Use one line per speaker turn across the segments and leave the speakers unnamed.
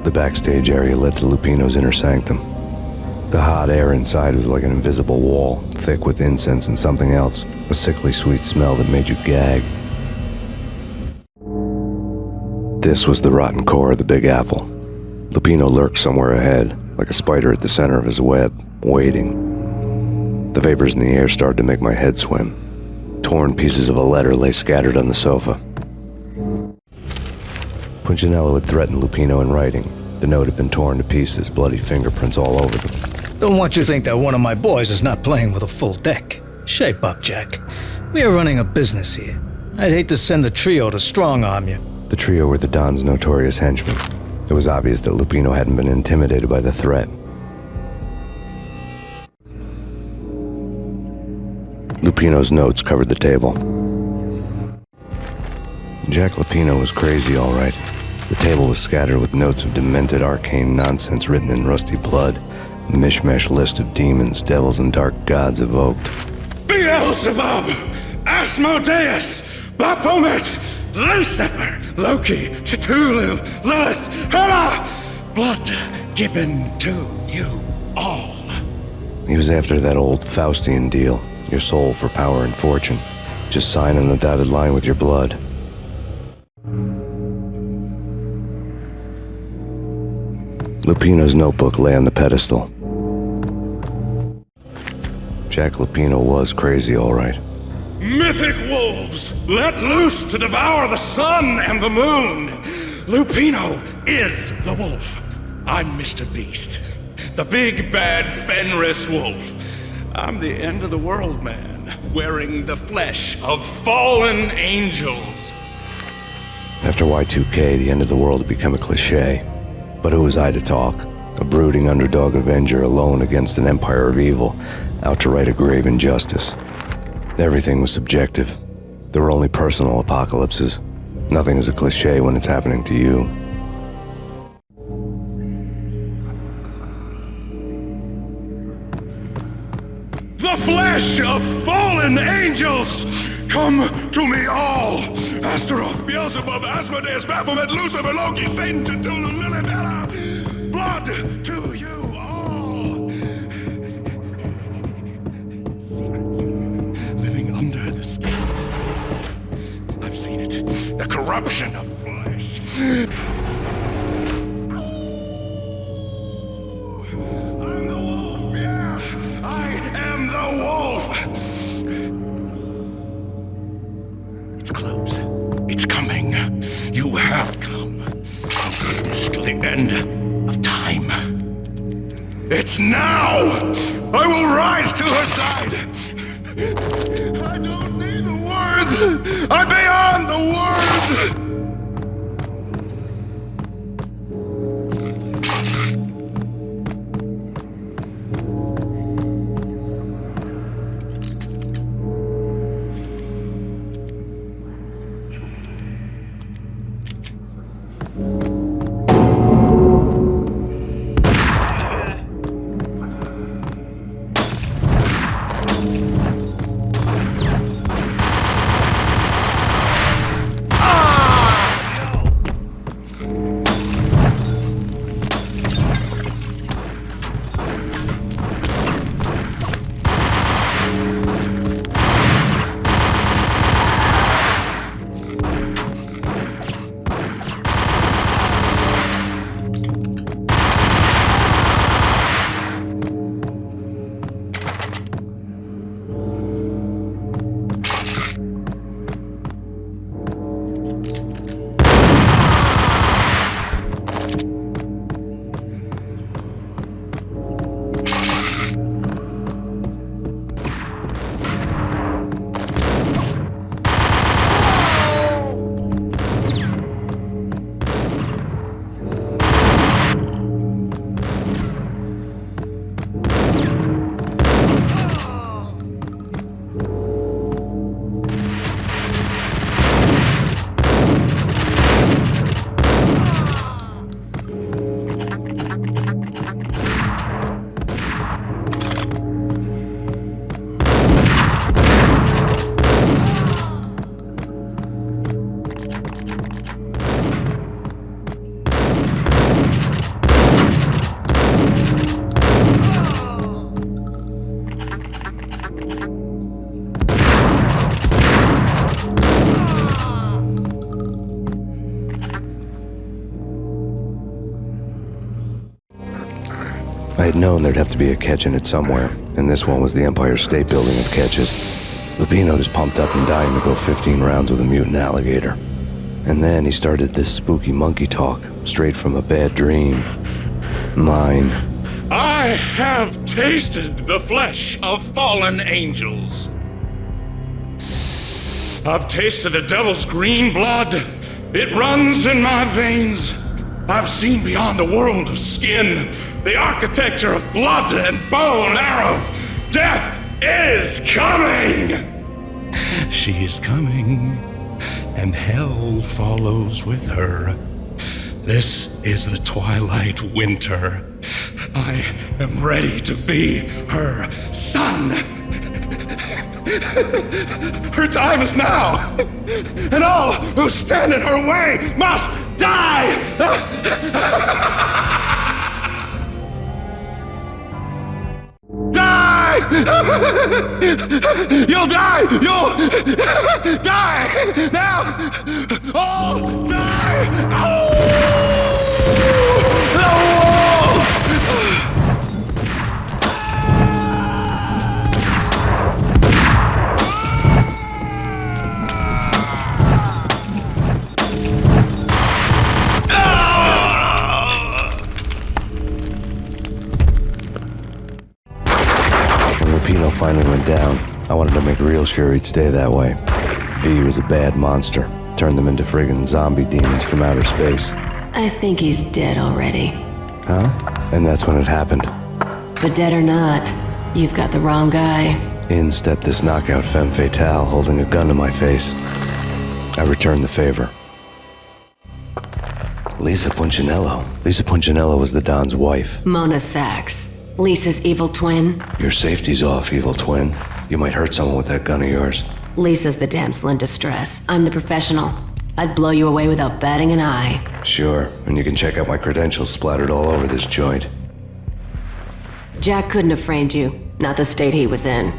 The backstage area led to Lupino's inner sanctum. The hot air inside was like an invisible wall, thick with incense and something else, a sickly sweet smell that made you gag. This was the rotten core of the Big Apple. Lupino lurked somewhere ahead, like a spider at the center of his web, waiting. The vapors in the air started to make my head swim. Torn pieces of a letter lay scattered on the sofa. Punchinello had threatened Lupino in writing. The note had been torn to pieces, bloody fingerprints all over them.
Don't want you to think that one of my boys is not playing with a full deck. Shape up, Jack. We are running a business here. I'd hate to send the trio to strong-arm you.
The trio were the Don's notorious henchmen. It was obvious that Lupino hadn't been intimidated by the threat. Lupino's notes covered the table. Jack Lupino was crazy, all right. The table was scattered with notes of demented arcane nonsense written in rusty blood, a mishmash list of demons, devils, and dark gods evoked.
Beelzebub, Asmodeus, Baphomet, Lucifer, Loki, Cthulhu, Lilith, Hela, blood given to you all.
He was after that old Faustian deal, your soul for power and fortune. Just sign on the dotted line with your blood. Lupino's notebook lay on the pedestal. Jack Lupino was crazy, all right.
Mythic wolves, let loose to devour the sun and the moon. Lupino is the wolf. I'm Mr. Beast, the big bad Fenris wolf. I'm the end of the world man, wearing the flesh of fallen angels.
After Y2K, the end of the world had become a cliché. But who was I to talk? A brooding underdog avenger alone against an empire of evil, out to right a grave injustice. Everything was subjective. There were only personal apocalypses. Nothing is a cliché when it's happening to you.
The flesh of fallen angels! Come to me all! Astaroth, Beelzebub, Asmodeus, Baphomet, Lucifer, Loki, Satan, Cthulhu, Lilith, Hela! Blood to you all! Secret, living under the skin. I've seen it. The corruption of flesh. I'm the wolf, yeah! I am the wolf! It's close. It's coming. You have come. To the end of time. It's now! I will rise to her side! I don't need the words! I'm beyond the words!
I had known there'd have to be a catch in it somewhere, and this one was the Empire State Building of catches. Lupino was pumped up and dying to go 15 rounds with a mutant alligator. And then he started this spooky monkey talk, straight from a bad dream. Mine.
I have tasted the flesh of fallen angels. I've tasted the devil's green blood. It runs in my veins. I've seen beyond a world of skin, the architecture of blood and bow and arrow. Death is coming! She is coming, and hell follows with her. This is the twilight winter. I am ready to be her son. Her time is now, and all who stand in her way must die! Die! You'll die! You'll die! Now! Oh, die! Oh!
Lupino finally went down. I wanted to make real sure he'd stay that way. V was a bad monster. Turned them into friggin' zombie demons from outer space.
I think he's dead already.
Huh? And that's when it happened.
But dead or not, you've got the wrong guy.
In stepped this knockout femme fatale, holding a gun to my face. I returned the favor. Lisa Punchinello. Lisa Punchinello was the Don's wife.
Mona Sachs. Lisa's evil twin.
Your safety's off, evil twin. You might hurt someone with that gun of yours.
Lisa's the damsel in distress. I'm the professional. I'd blow you away without batting an eye.
Sure, and you can check out my credentials splattered all over this joint.
Jack couldn't have framed you. Not the state he was in.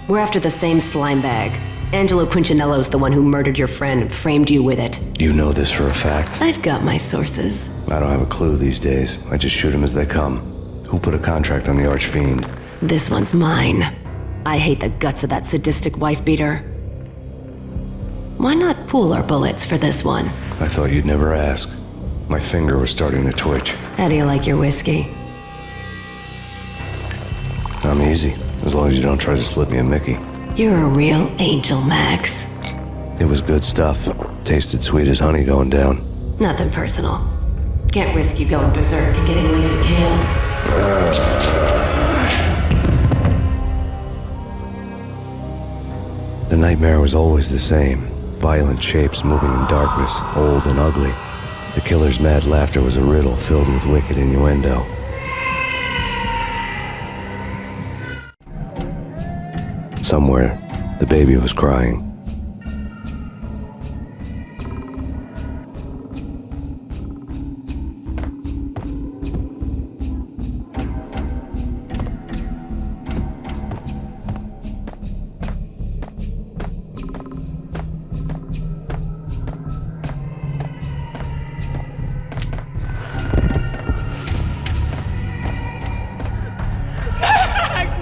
We're after the same slime bag. Angelo Punchinello's the one who murdered your friend and framed you with it.
You know this for a fact.
I've got my sources.
I don't have a clue these days. I just shoot them as they come. Who put a contract on the Archfiend?
This one's mine. I hate the guts of that sadistic wife-beater. Why not pool our bullets for this one?
I thought you'd never ask. My finger was starting to twitch.
How do you like your whiskey?
I'm easy, as long as you don't try to slip me a Mickey.
You're a real angel, Max.
It was good stuff. Tasted sweet as honey going down.
Nothing personal. Can't risk you going berserk and getting Lisa killed.
The nightmare was always the same. Violent shapes moving in darkness, old and ugly. The killer's mad laughter was a riddle filled with wicked innuendo. Somewhere, the baby was crying.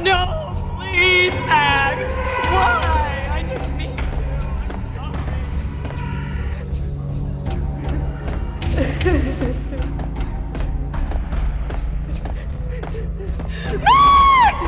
No, please, Max. Why? I didn't mean to. Max!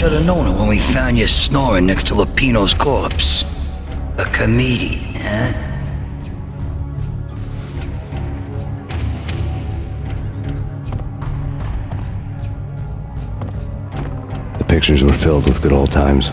should have known it when we found you snoring next to Lupino's corpse. A comedian, huh?
The pictures were filled with good old times.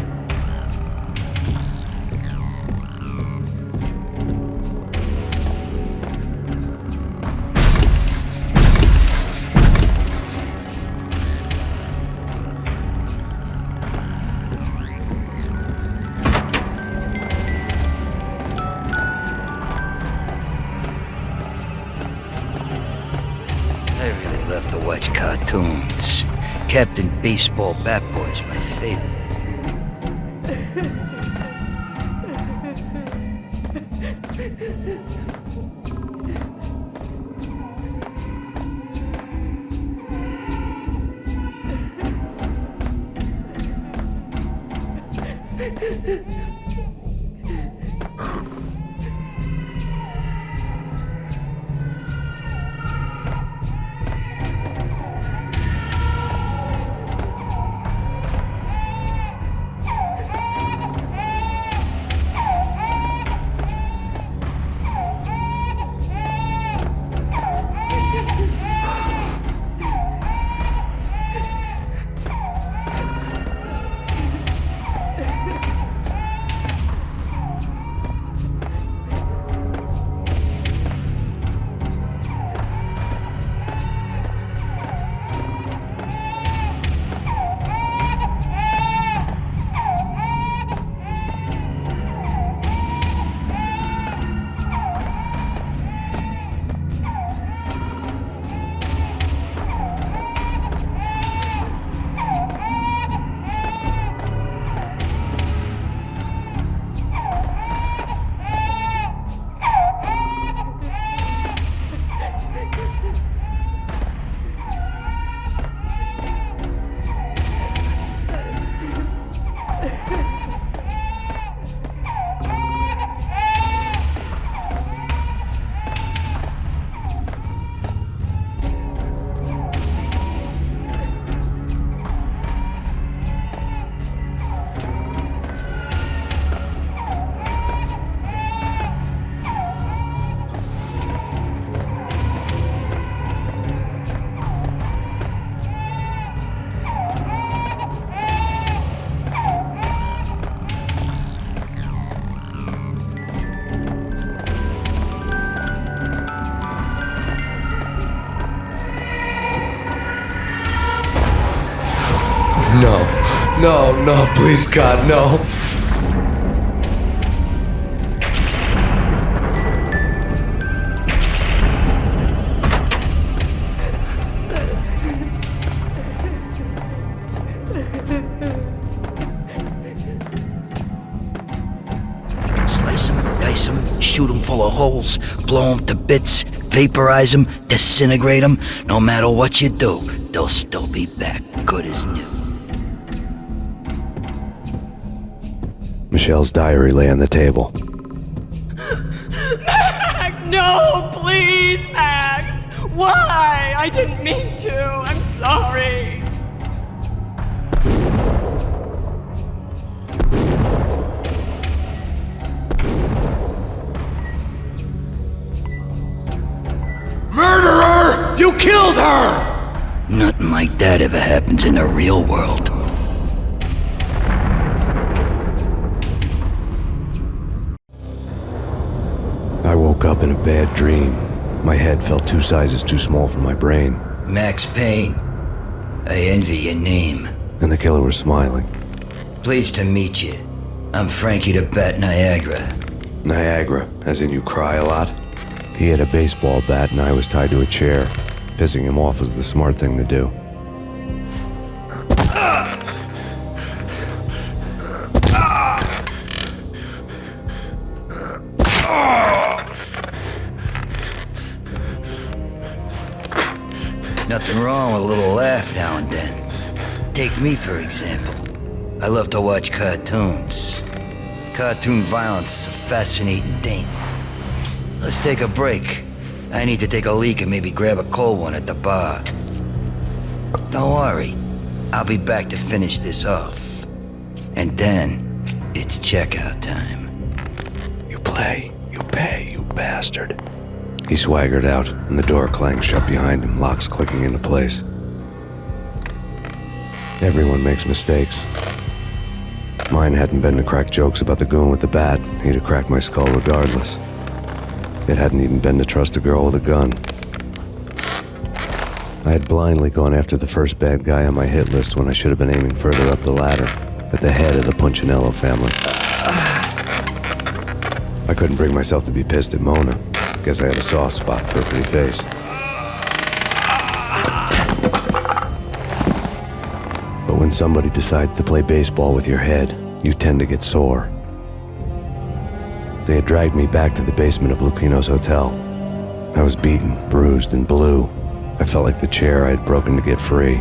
I really love to watch cartoons. Captain Baseball Bat Boy's my favorite.
No, please God, no.
Slice them, dice them, shoot them full of holes, blow them to bits, vaporize them, disintegrate them. No matter what you do, they'll still be back, good as new.
Michelle's diary lay on the table.
Max, no, please, Max. Why? I didn't mean to. I'm sorry.
Murderer! You killed her!
Nothing like that ever happens in the real world.
I woke up in a bad dream. My head felt 2 sizes too small for my brain,
Max Payne. I envy your name.
and the killer was smiling.
Pleased to meet you. I'm Frankie the Bat Niagara.
Niagara, as in you cry a lot? He had a baseball bat and I was tied to a chair. Pissing him off was the smart thing to do.
Nothing wrong with a little laugh now and then. Take me, for example. I love to watch cartoons. Cartoon violence is a fascinating thing. Let's take a break. I need to take a leak and maybe grab a cold one at the bar. Don't worry. I'll be back to finish this off. And then, it's checkout time.
You play, you pay, you bastard. He swaggered out, and the door clanged shut behind him, locks clicking into place. Everyone makes mistakes. Mine hadn't been to crack jokes about the goon with the bat. He'd have cracked my skull regardless. It hadn't even been to trust a girl with a gun. I had blindly gone after the first bad guy on my hit list when I should have been aiming further up the ladder, at the head of the Punchinello family. I couldn't bring myself to be pissed at Mona. Guess I had a soft spot for a pretty face. But when somebody decides to play baseball with your head, you tend to get sore. They had dragged me back to the basement of Lupino's hotel. I was beaten, bruised, and blue. I felt like the chair I had broken to get free.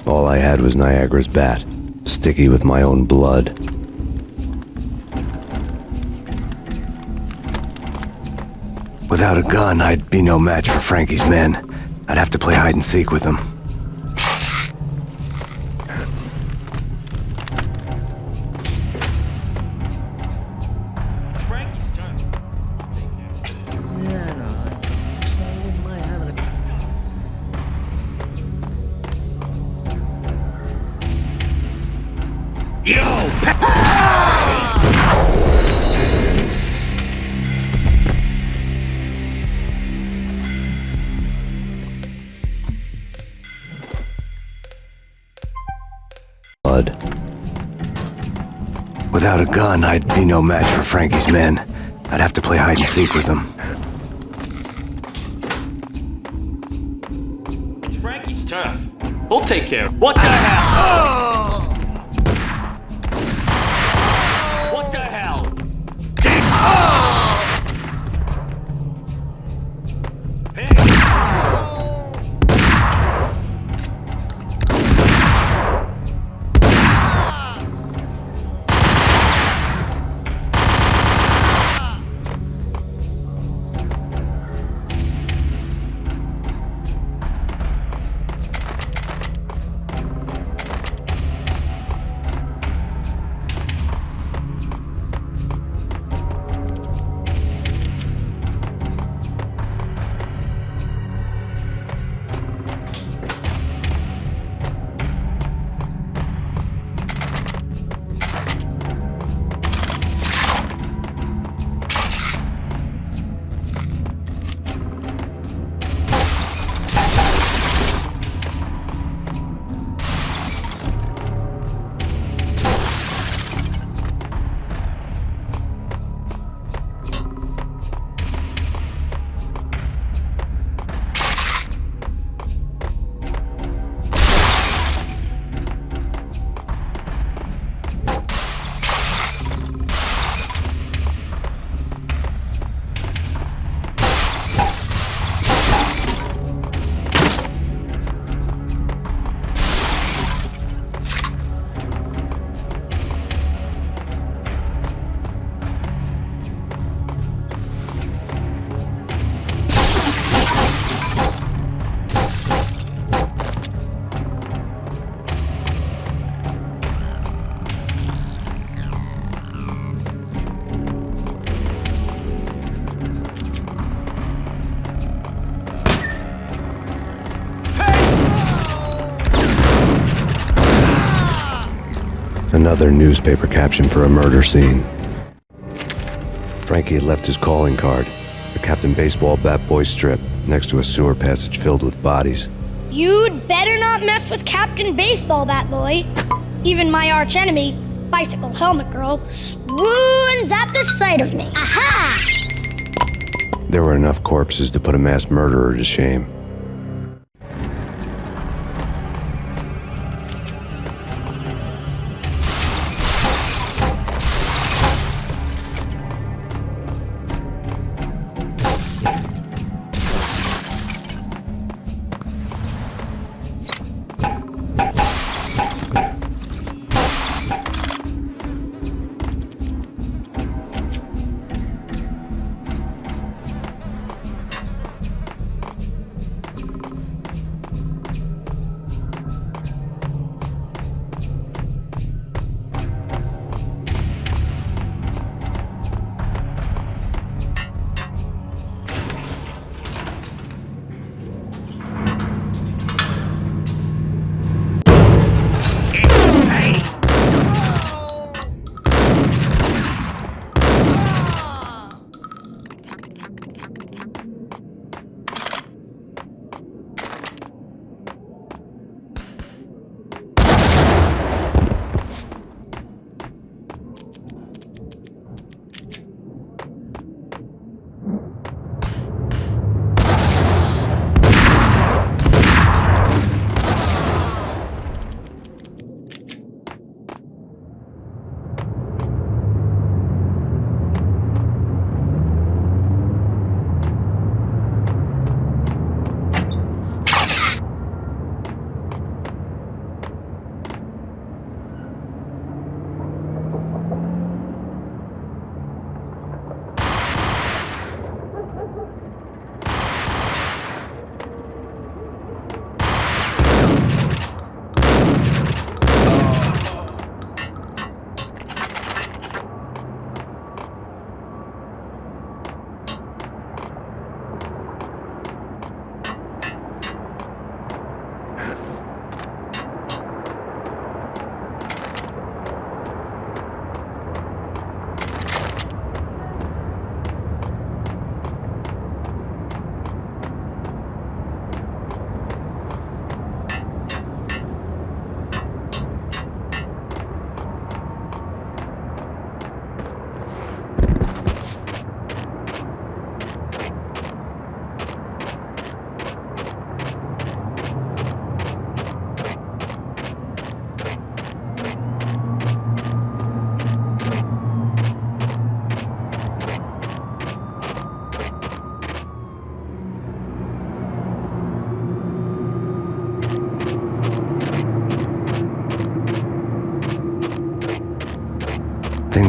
All I had was Niagara's bat, sticky with my own blood. Without a gun, I'd be no match for Frankie's men. I'd have to play hide and seek with them.
It's Frankie's turn. I'll take care.
Yeah, no, I wouldn't mind having
Blood. Without a gun, I'd be no match for Frankie's men. I'd have to play hide and seek with them.
It's Frankie's turf. We'll take care. What the hell? What the hell?
Another newspaper caption for a murder scene. Frankie had left his calling card, a Captain Baseball Bat Boy strip, next to a sewer passage filled with bodies.
You'd better not mess with Captain Baseball Bat Boy. Even my arch enemy, Bicycle Helmet Girl, swoons at the sight of me. Aha!
There were enough corpses to put a mass murderer to shame.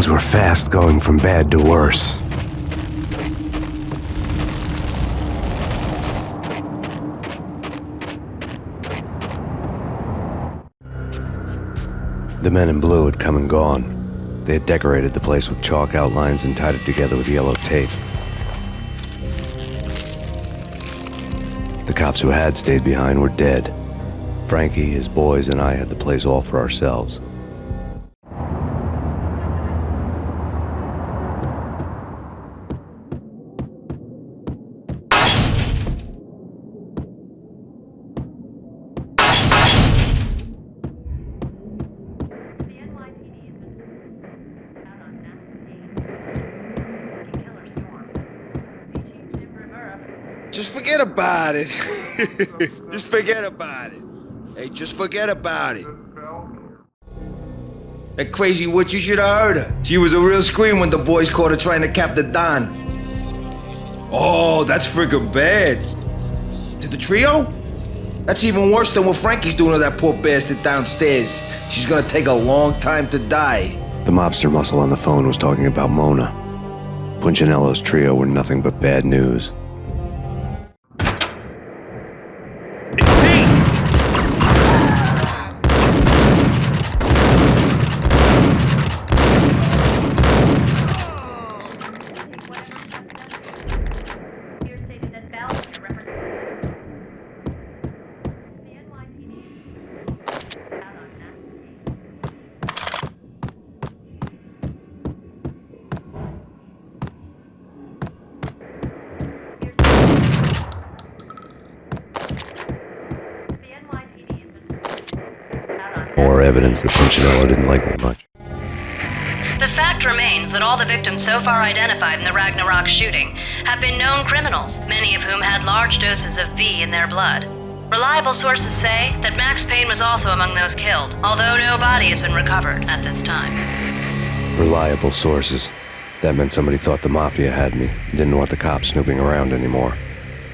Things were fast going from bad to worse. The men in blue had come and gone. They had decorated the place with chalk outlines and tied it together with yellow tape. The cops who had stayed behind were dead. Frankie, his boys, and I had the place all for ourselves.
Just forget about it. Just forget about it. Hey, just forget about it. That crazy witch, you should have heard her. She was a real scream when the boys caught her trying to cap the Don. Oh, that's freaking bad. To the trio? That's even worse than what Frankie's doing to that poor bastard downstairs. She's gonna take a long time to die.
The mobster muscle on the phone was talking about Mona. Punchinello's trio were nothing but bad news.
It's Payne!
More evidence that Punchinello didn't like me much.
The fact remains that all the victims so far identified in the Ragnarok shooting have been known criminals, many of whom had large doses of V in their blood. Reliable sources say that Max Payne was also among those killed, although no body has been recovered at this time.
Reliable sources. That meant somebody thought the Mafia had me, didn't want the cops snooping around anymore.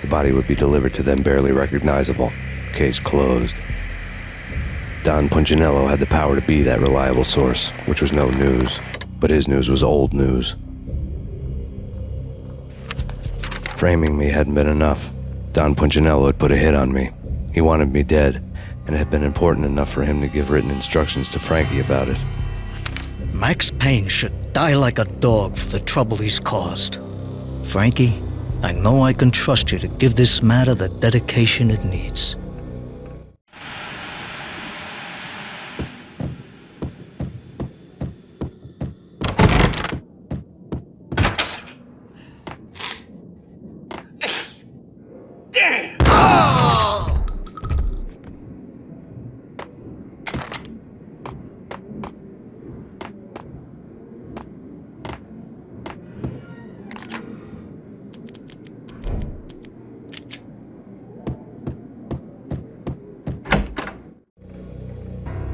The body would be delivered to them barely recognizable. Case closed. Don Punchinello had the power to be that reliable source, which was no news, but his news was old news. Framing me hadn't been enough. Don Punchinello had put a hit on me. He wanted me dead, and it had been important enough for him to give written instructions to Frankie about it.
Max Payne should die like a dog for the trouble he's caused. Frankie, I know I can trust you to give this matter the dedication it needs.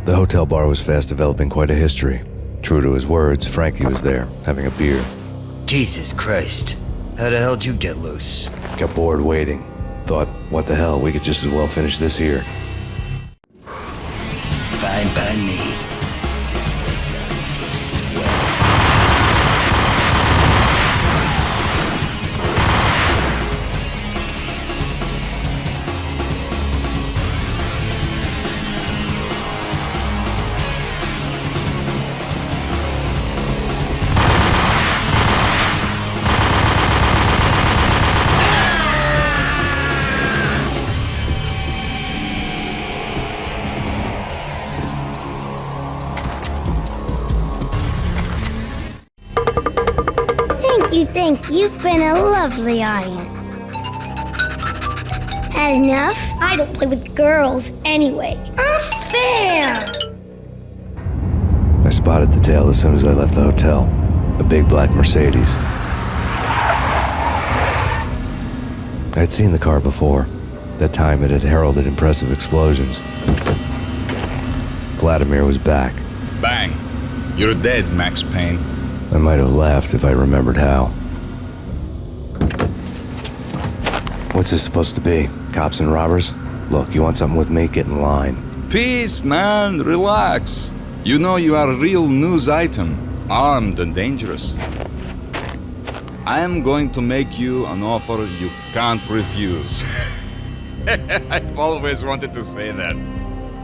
The hotel bar was fast developing quite a history. True to his words, Frankie was there, having a beer.
Jesus Christ. How the hell did you get loose?
Got bored waiting. Thought, what the hell, we could just as well finish this here.
Fine by me.
Thank you. You've been a lovely audience. Had enough? I don't play with girls anyway. Unfair!
I spotted the tail as soon as I left the hotel. A big black Mercedes. I had seen the car before. That time it had heralded impressive explosions. Vladimir was back.
Bang. You're dead, Max Payne.
I might have laughed if I remembered how. What's this supposed to be? Cops and robbers? Look, you want something with me? Get in line.
Peace, man. Relax. You know you are a real news item. armed and dangerous. I am going to make you an offer you can't refuse. I've always wanted to say that.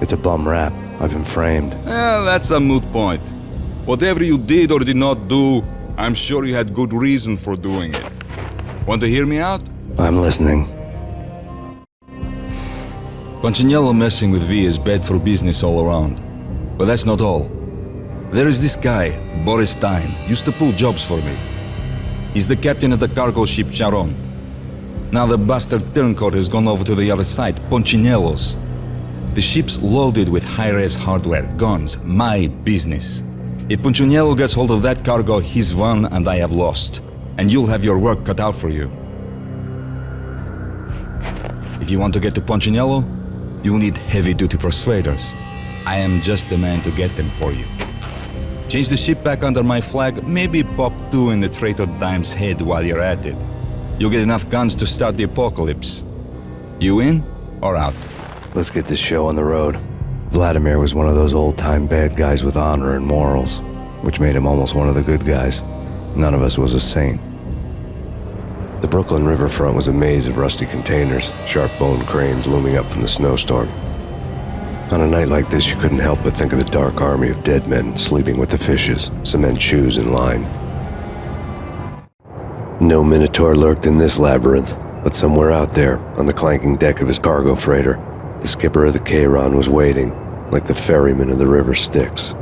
It's a bum rap. I've been framed.
That's a moot point. Whatever you did or did not do, I'm sure you had good reason for doing it. Want to hear me out?
I'm listening.
Punchinello messing with V is bad for business all around. But that's not all. There is this guy, Boris Stein, used to pull jobs for me. He's the captain of the cargo ship Charon. Now the bastard turncoat has gone over to the other side, Punchinello's. The ship's loaded with high-res hardware, guns, my business. If Punchinello gets hold of that cargo, he's won and I have lost. And you'll have your work cut out for you. If you want to get to Punchinello, you'll need heavy-duty persuaders. I am just the man to get them for you. Change the ship back under my flag, maybe pop 2 in the traitor Dime's head while you're at it. You'll get enough guns to start the apocalypse. You in or out?
Let's get this show on the road. Vladimir was one of those old-time bad guys with honor and morals, which made him almost one of the good guys. None of us was a saint. The Brooklyn riverfront was a maze of rusty containers, sharp-boned cranes looming up from the snowstorm. On a night like this, you couldn't help but think of the dark army of dead men sleeping with the fishes, cement shoes in line. No Minotaur lurked in this labyrinth, but somewhere out there, on the clanking deck of his cargo freighter, the skipper of the Chiron was waiting, like the ferryman of the river Styx.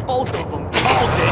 Both of them called it.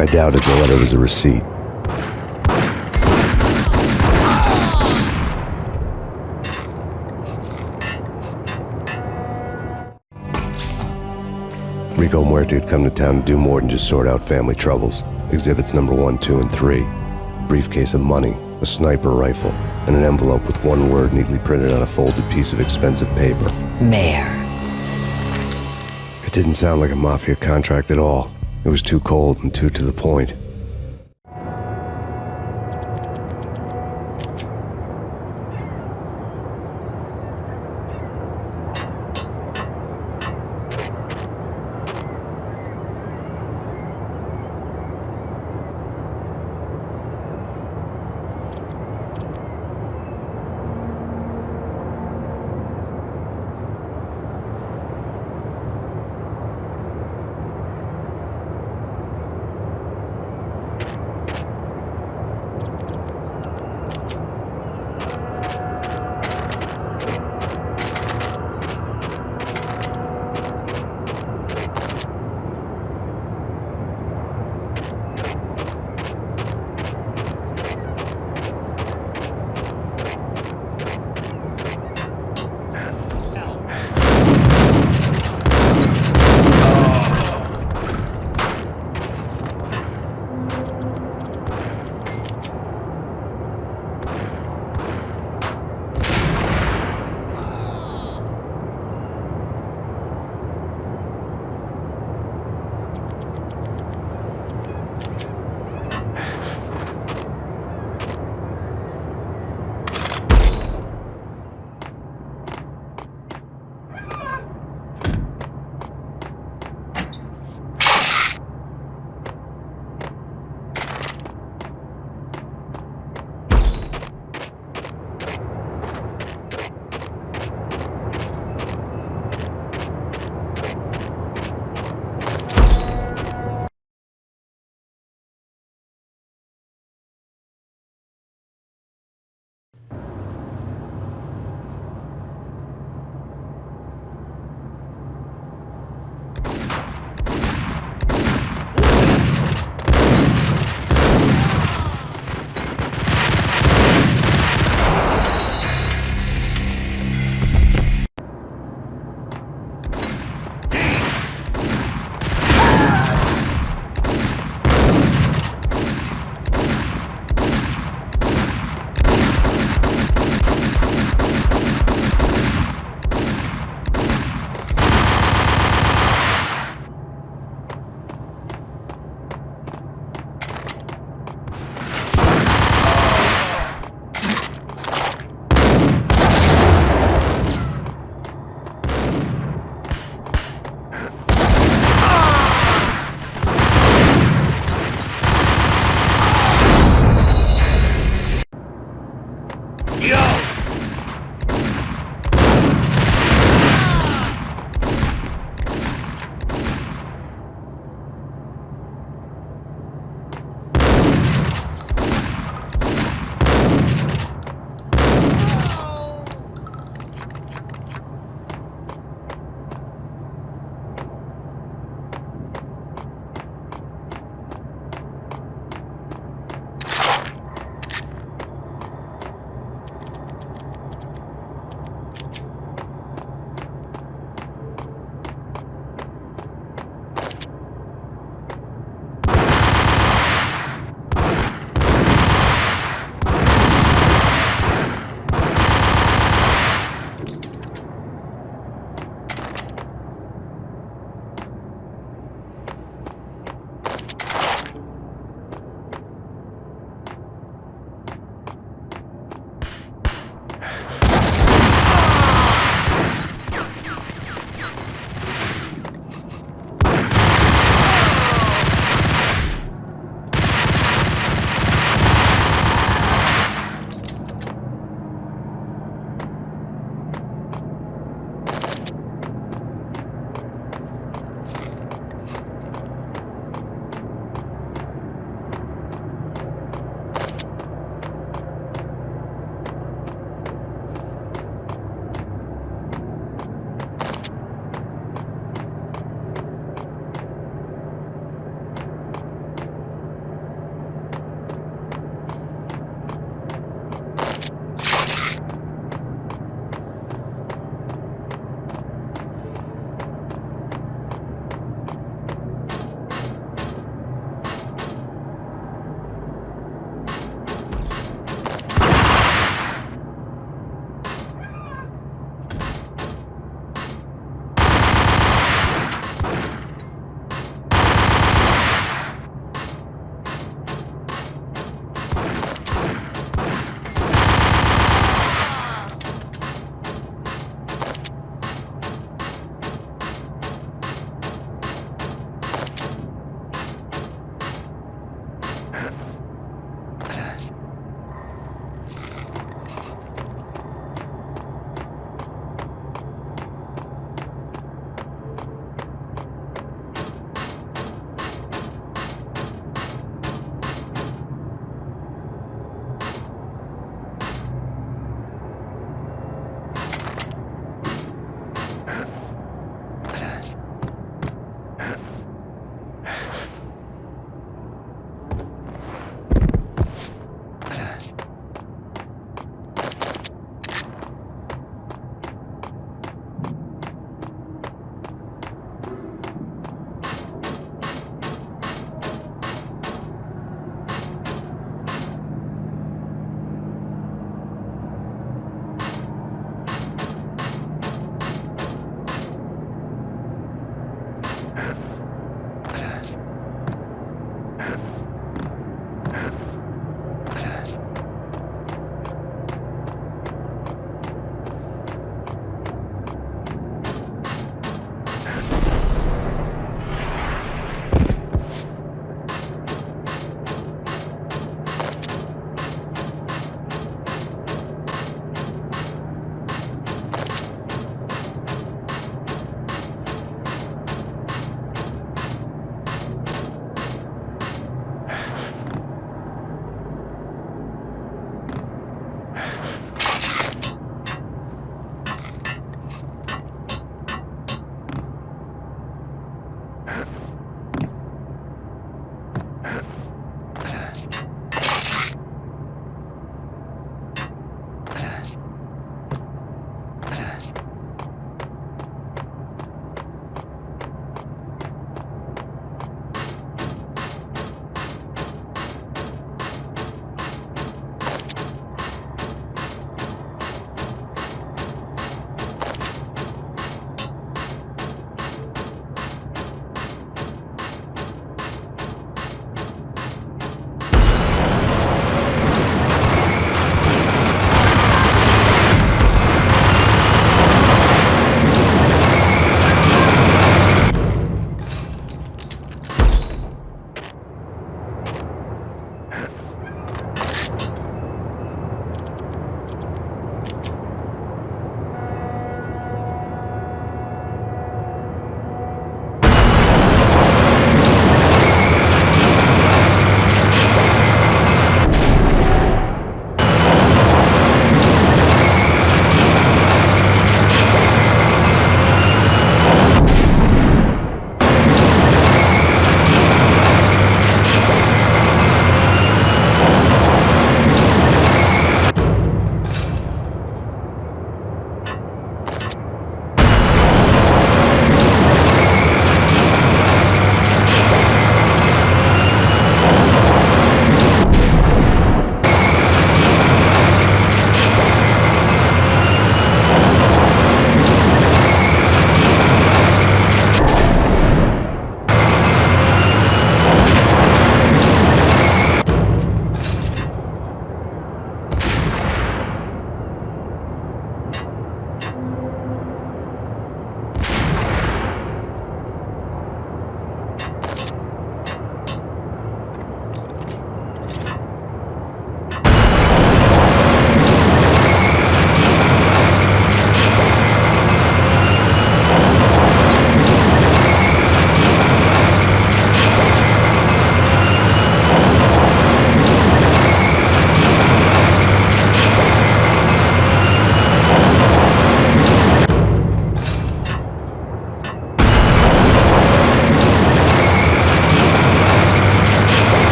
I doubted the letter was a receipt. Rico Muerte had come to town to do more than just sort out family troubles. Exhibits number 1, 2, and 3. A briefcase of money, a sniper rifle, and an envelope with one word neatly printed on a folded piece of expensive paper.
Mayor.
It didn't sound like a mafia contract at all. It was too cold and too to the point.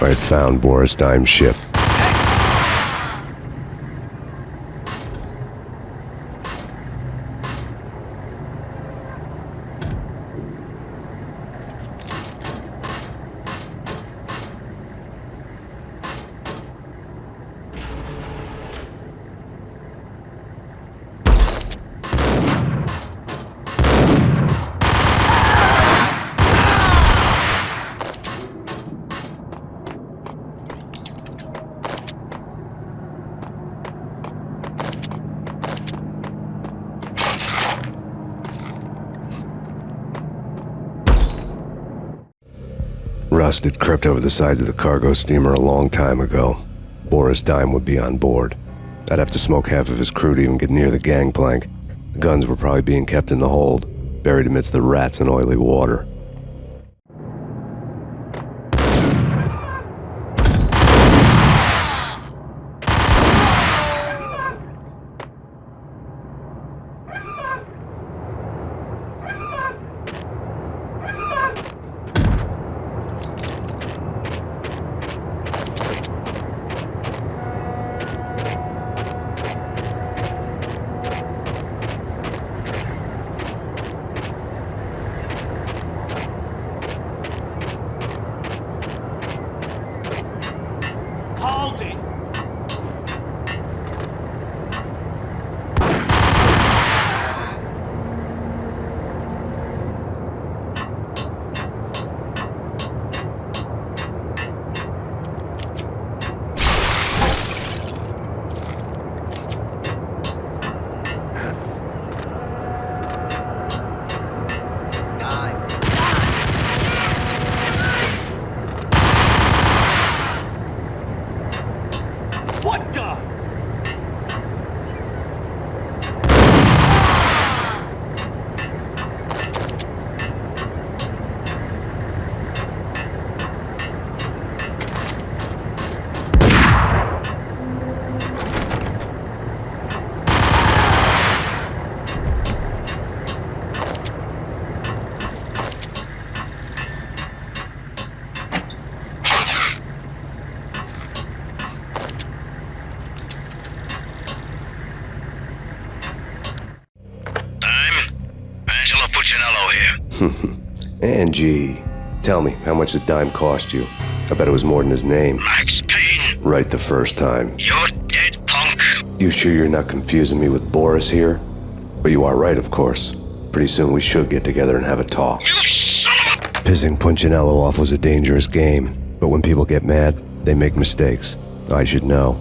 I had found Boris Dime's ship. Rust had crept over the sides of the cargo steamer a long time ago. Boris Dime would be on board. I'd have to smoke half of his crew to even get near the gangplank. The guns were probably being kept in the hold, buried amidst the rats and oily water.
Hold it! What the?
Angie, tell me, how much did Dime cost you? I bet it was more than his name.
Max Payne,
Right the first time.
you're dead, punk.
You sure you're not confusing me with Boris here? But you are right, of course. Pretty soon we should get together and have a talk.
You son of a...
Pissing Punchinello off was a dangerous game, but when people get mad, they make mistakes. I should know.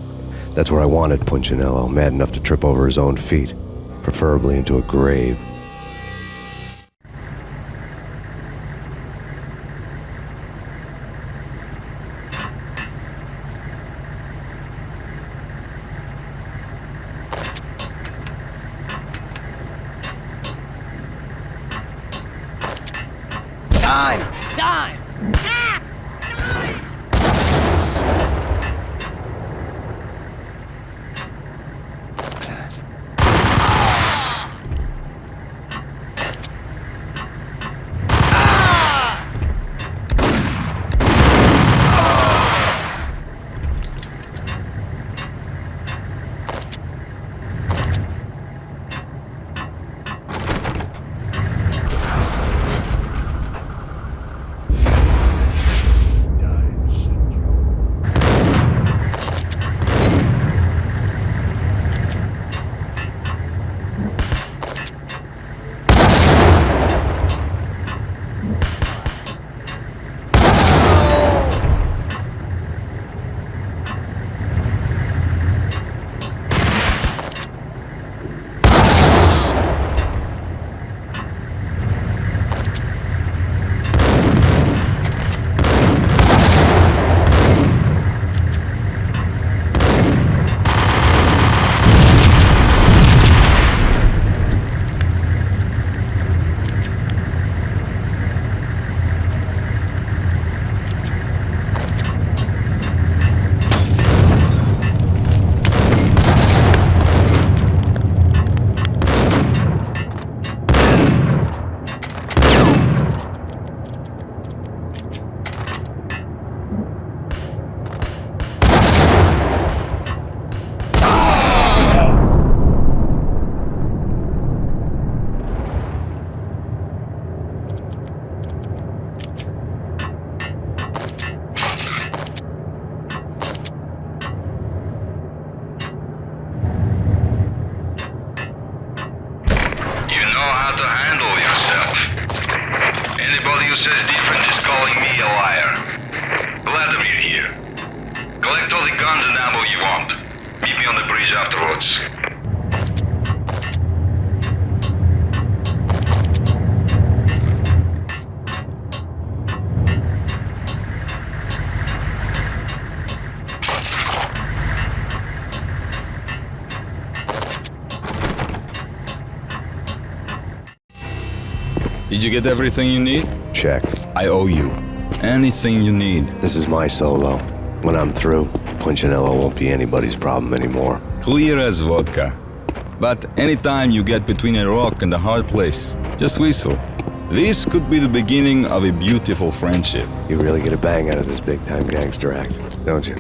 That's where I wanted Punchinello, mad enough to trip over his own feet, preferably into a grave.
Dime! Dime!
how to handle yourself. Anybody who says different is calling me a liar. Vladimir here. Collect all the guns and ammo you want. Meet me on the bridge afterwards. Did you get everything you need?
Check.
I owe you. Anything you need.
This is my solo. When I'm through, Punchinello won't be anybody's problem anymore.
Clear as vodka. But anytime you get between a rock and a hard place, just whistle. This could be the beginning of a beautiful friendship.
You really get a bang out of this big-time gangster act, don't you?